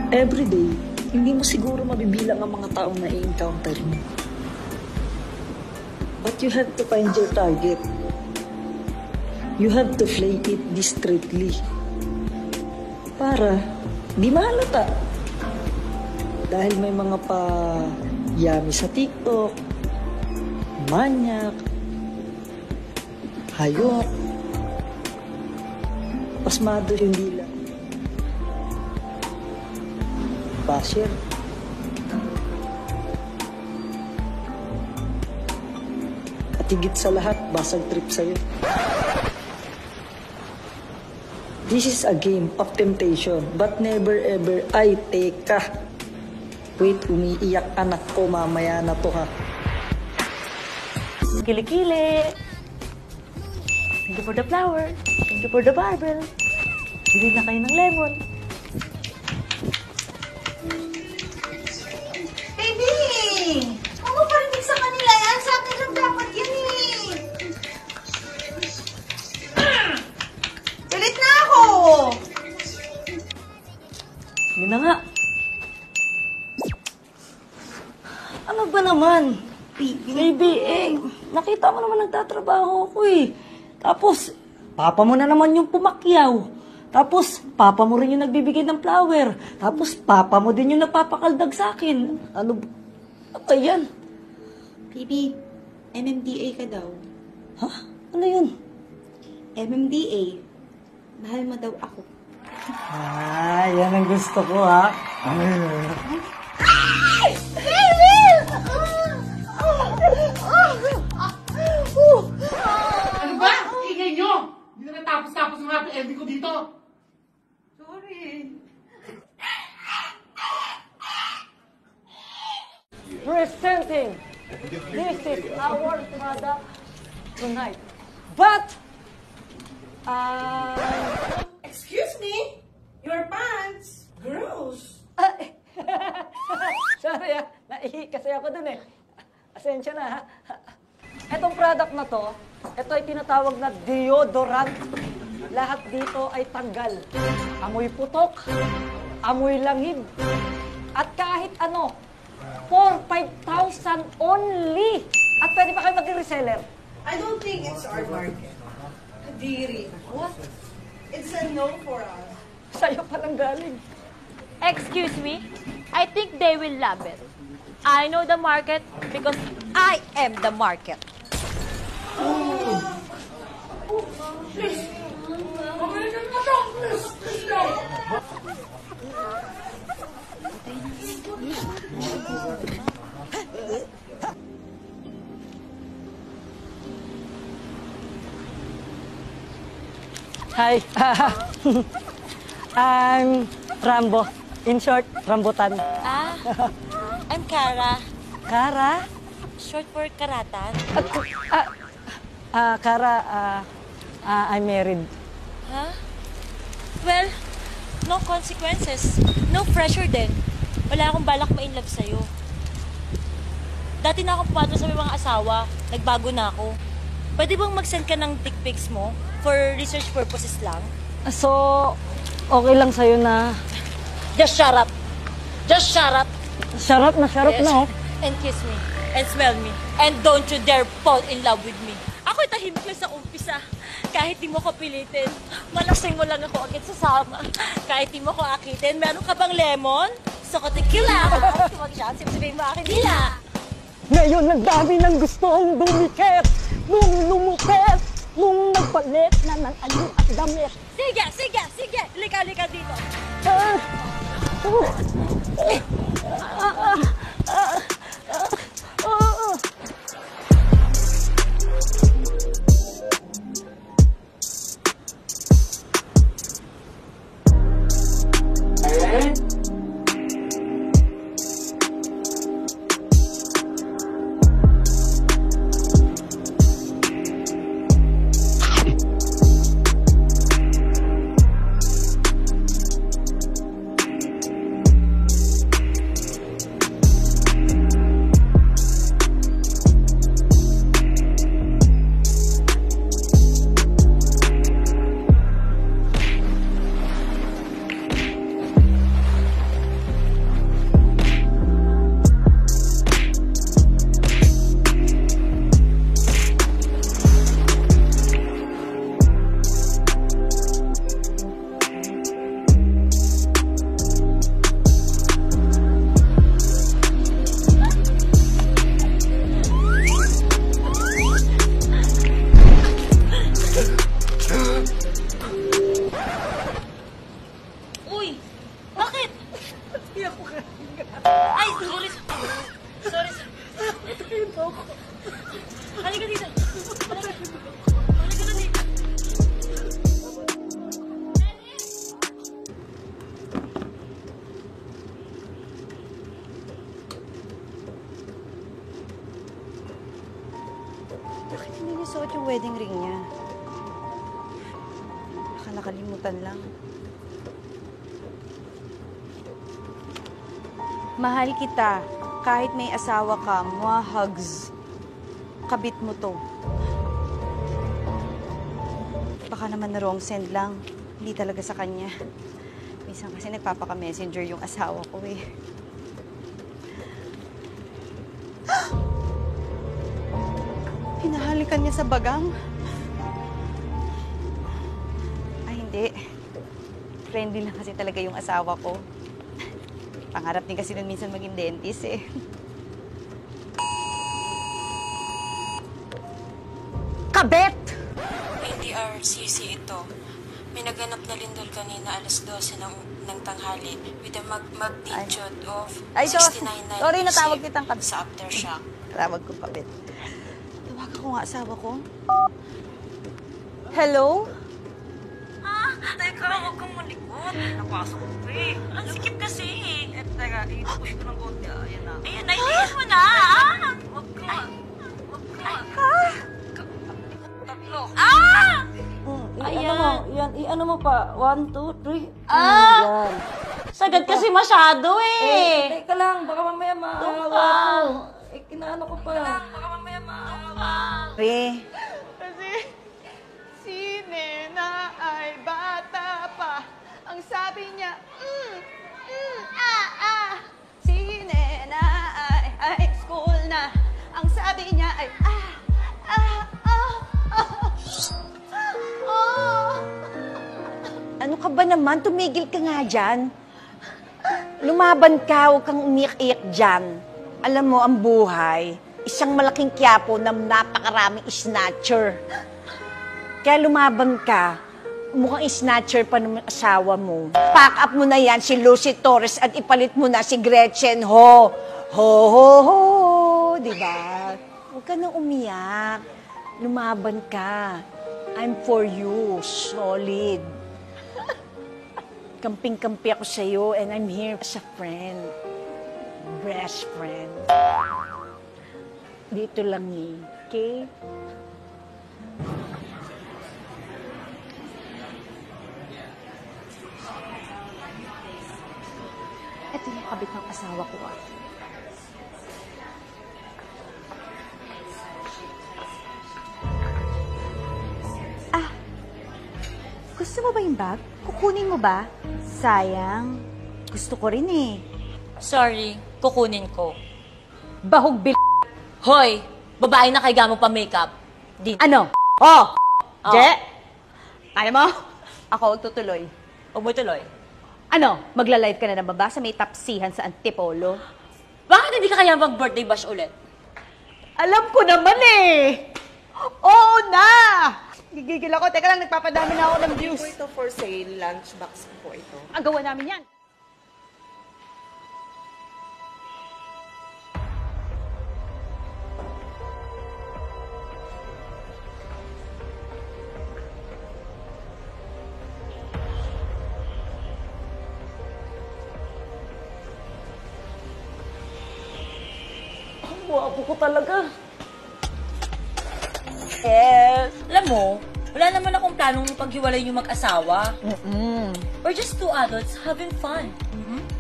Everyday, hindi mo siguro mabibilang ang mga taong na-encounter mo. But you have to find your target. You have to play it discreetly. Para di mahalata. Dahil may mga pa-yami sa TikTok, manyak, hayok, pasmado yung dila. Basher. At higit sa lahat, basag trip sa'yo. This is a game of temptation, but never ever, ay, teka. Wait, umiiyak anak ko, mamaya na to ha. Kilikili. Thank you for the flower. Thank you for the barbell. Bili na kayo ng lemon. Ano pa rin sa kanila yan? Sa akin lang dapat yan eh. Galit na ako! Yun na nga. Ano ba naman? Baby, nakita mo naman nagtatrabaho ako eh. Tapos, papa mo na naman yung pumakyaw. Tapos, papa mo rin yung nagbibigay ng flower. Tapos, papa mo din yung napapakaldag sa akin. Ano ba yan? Baby, MMDA ka daw. Ha? Ano yun? MMDA. Mahal mo daw ako. Ah, yan ang gusto ko ha. Ano ba? Ingay nyo! Hindi na natapos-tapos ang happy ending ko dito. Sorry. Presenting. This is our product tonight. But, Excuse me? Your pants. Gross. sorry naihi kasi ako dun eh. Asensya na ha. Etong product na to, ito ay tinatawag na deodorant. Lahat dito ay tanggal. Amoy putok, amoy langid, at kahit ano, for 5,000 only. At pwede pa kayo mag-reseller. I don't think it's our market. Kadiri. What? It's a no for us. Sa'yo palang galing. Excuse me, I think they will love it. I know the market because I am the market. Hi, I'm Rambo. In short, Rambutan. I'm Kara. Kara? Short for Karatan. Kara, I'm married. Huh? Well, no consequences. No pressure din. Wala akong balak ma-inlove sa'yo. Dati na akong pumadala sa may mga asawa. Nagbago na ako. Pwede bang mag-send ka ng dick pics mo for research purposes lang? So, okay lang sa'yo na... Just shut up. Just shut up. Sarap na, no? And kiss me. And smell me. And don't you dare fall in love with me. Ako'y tahimik lang sa umpisa. Kahit di mo ko pilitin. Malasing mo lang ako agad sasama. Kahit di mo ko akitin. Meron ka bang lemon? So ko tequila. Mag-shot. Sabihin mo akin nila. Ngayon, ang dami ng gustong dumikit. Nung lumupit. Nung nagpalit na ng alin at damit. Sige, sige, sige. Lika dito. Uy! Bakit? Iyak ko ka. Ay, sorry. Sorry. Halika dito. Halika na dito. Bakit hindi niya suot yung wedding ring niya? Baka nakalimutan lang. Mahal kita. Kahit may asawa ka, mga hugs. Kabit mo to. Baka naman na wrong send lang. Hindi talaga sa kanya. Minsan kasi nagpapaka-messenger yung asawa ko eh. Hinahalikan niya sa bagang. Ay, hindi. Friendly lang kasi talaga yung asawa ko. Pangarap din kasi nun minsan maging dentist eh. Kabet! NDRCC ito. May naganap na lindol kanina alas 12 ng tanghali with a magnitude of Ay, 69.9 sorry, natawag kitang kabet. sa aftershock. Tawag ko kabit. Tawagan ko nga asawa ko. Hello? Teka, huwag kang malikot. Napasok ko eh. Ang sikip kasi eh. Teka, i-push ko ng konti. Ayan na. Ayan, nailihan mo na. Huwag ka. Huwag ka. Tatlo. Ayan. Ano mo? Yan, i-ano mo pa? 1, 2, 3. Ah! Yan. Sagad kasi masyado eh. Teka lang, baka mamaya maawa Doon ka. ko. Kinaano ko pa. Baka mamaya maawa. Re, Kasi si Nena ay bata pa. Ang sabi niya, Si Nena ay high school na. Ang sabi niya ay, ano ka ba naman? Tumigil ka nga dyan. Lumaban ka, huwag kang umiyak-iyak dyan. Alam mo, ang buhay, isang malaking kiyapo na napakaraming snatcher. Kaya lumaban ka, mukhang snatcher pa ng asawa mo. Pack up mo na yan si Lucy Torres at ipalit mo na si Gretchen Ho. Ho, ho, ho. Diba? Huwag ka nang umiyak. Lumaban ka. I'm for you. Solid. Kamping-kampi ako sa'yo and I'm here as a friend. Best friend. Dito lang eh. Okay? Ito yung kabit ng asawa ko ah. Gusto mo ba yung bag? Kukunin mo ba? Sayang. Gusto ko rin eh. Sorry, kukunin ko. Bahog bil... Hoy! Babae na kaiga mo pa makeup. Dito. Ano? Oh! Oh. Je? Kaya mo? Ako tutuloy. Huwag mo tuloy. Ano? Magla-live ka na ng baba sa may tapsihan sa Antipolo? Bakit hindi ka kaya mag-birthday bash ulit? Alam ko naman eh! Oo na! Gigigil ako. Teka lang, nagpapadami na ako ng views. po ito for sale, lunchbox po ito. Ang gawa namin yan. Ang guwapo ko talaga. Alam mo, wala naman akong planong paghiwalay yung mag-asawa. We're just two adults having fun.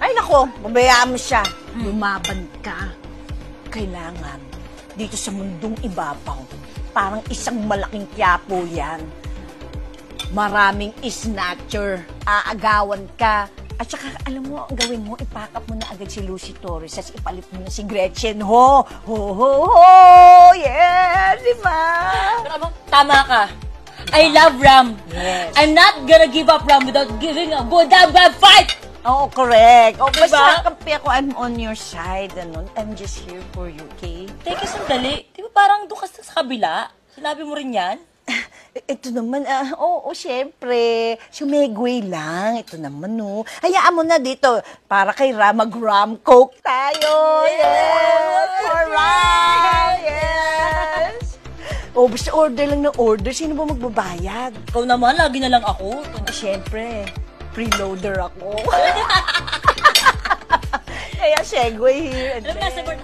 Ay nako, babayaan mo siya. Lumaban ka. Kailangan. Dito sa mundong ibabaw, parang isang malaking kiyapo yan. Maraming snatcher. Aagawan ka. At saka, alam mo, ang gawin mo, ipack up mo na agad si Lucy Torres at ipalit mo na si Gretchen Ho. Ho, ho, ho! Yeah! Di ba? Pero tama ka. I love Ram. Yes. I'm not gonna give up Ram without giving a good damn bad fight! Oo, correct. O, Diba? basta kampi ako, I'm on your side. Ano? I'm just here for you, okay? Teka, sandali. Di ba parang doon ka sa kabila? Sinabi mo rin yan? Ito naman, oo, syempre. Sumegway lang. Ito naman, no. Hayaan mo na dito. Para kay mag-rum coke tayo. Yes! Alright! Yes! Oh, basta order lang ng order. Sino ba magbabayad? Ikaw naman, lagi na lang ako. Syempre, freeloader ako. Kaya segway here and Alam mo, nasa board.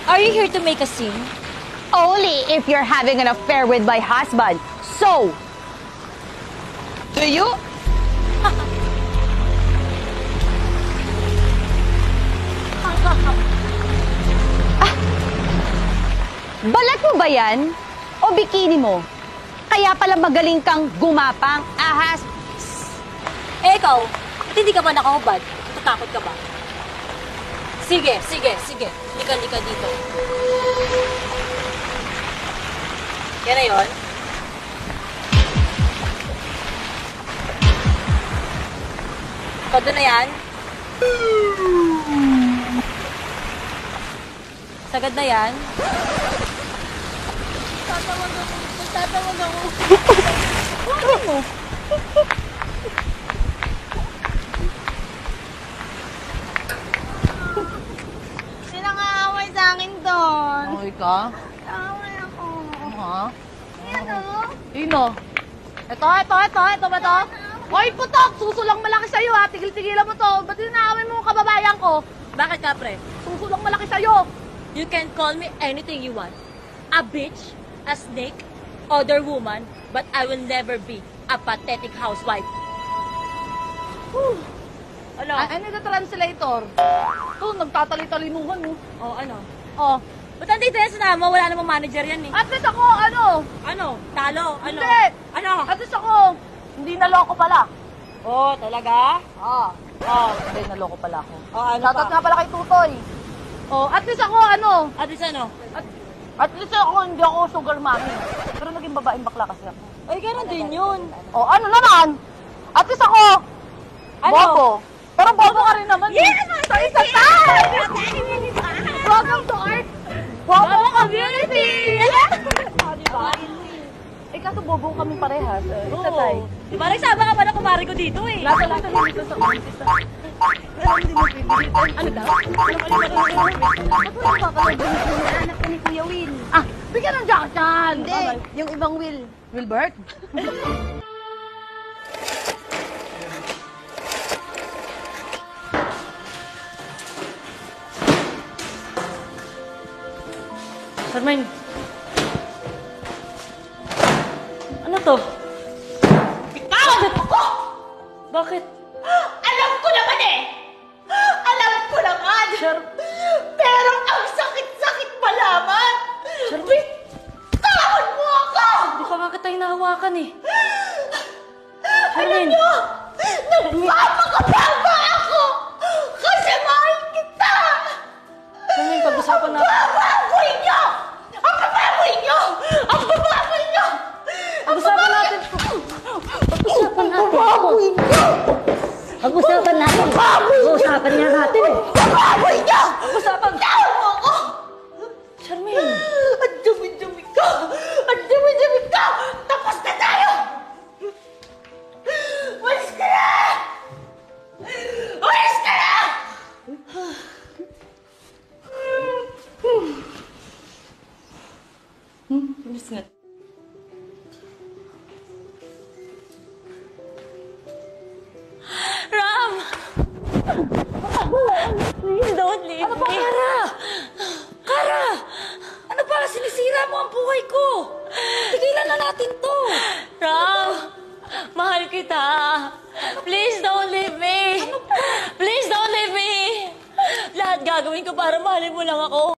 Are you here to make a scene? Only if you're having an affair with my husband. So, do you? Balat mo ba yan? O bikini mo? Kaya pala magaling kang gumapang, ahas. Eh, ikaw, ba't hindi ka ba nakahubad? Tatakot ka ba? Sige. Lika dito. Yan na yun. Todo na yan. Sagad na yan. Tatawag ako. Bakit mo? Sino nga away sa akin doon? Okay ka? Away ako. Ha? Ano? Sino? Ito ba to? Hoy, putok! Susulang malaki sa'yo, ha? Tigil-tigilan mo to. Ba't inaaway mo yung kababayan ko? Bakit ka, pre? Susulang malaki sa'yo. You can call me anything you want. A bitch, a snake, other woman, but I will never be a pathetic housewife. Ano? Ano yung translator? Ito, nagtatali-talinuhan, mo. Oh, ano? Oh. Ba't nandito yan sa nama? Wala namang manager yan eh. At least ako, ano? Ano? Talo? Ano? Hindi. Ano? At least ako, hindi naloko pala. Oh, talaga? Hindi, naloko pala ako. Oh, ano Shoutout pa? nga pala kay Tutoy. Oh, at least ako, ano? At least ano? At least ako, hindi ako sugar mommy. Pero naging babaeng bakla kasi ako. Ay, gano'n din yun. Oh, ano naman? At least ako, Ano? bobo. Pero bobo ka rin naman. Yes! Sa isa tayo! Welcome to art! Bobo community! Diba? Eh, kaso bobo kami parehas. Isa Oo. tayo. Diba, nagsama ka pa ng kumari ko dito eh. Lasa dito sa umpisa. Ano daw? Anak ko ni Kuya Will. Ah, bigyan ng jacket yan! Hindi, yung ibang Will. Wilbert? Carmine. Ano to? Bitawan ako! Bakit? Alam ko naman eh! Alam ko naman! Pero ang sakit-sakit malaman! Bitawan mo ako! Di pa nga kita hinahawakan eh. Alam nyo! Nagpapakapal ba ako? Kasi mahal kita! Carmine, pag-usapan natin. Bababoy nyo! Ang bababoy nyo! Ang bababoy nyo! Pag-usapan natin. Pag-usapan natin! Bababoy nyo! Pag-usapan natin. Pag-usapan nga natin eh. Bababoy nyo! Pag-usapan. Bitawan mo ako! Charmaine. Ang dumi-dumi ka! Ang dumi-dumi ka! Tapos na tayo! Walis ka na! Walis ka na! Bilis nga.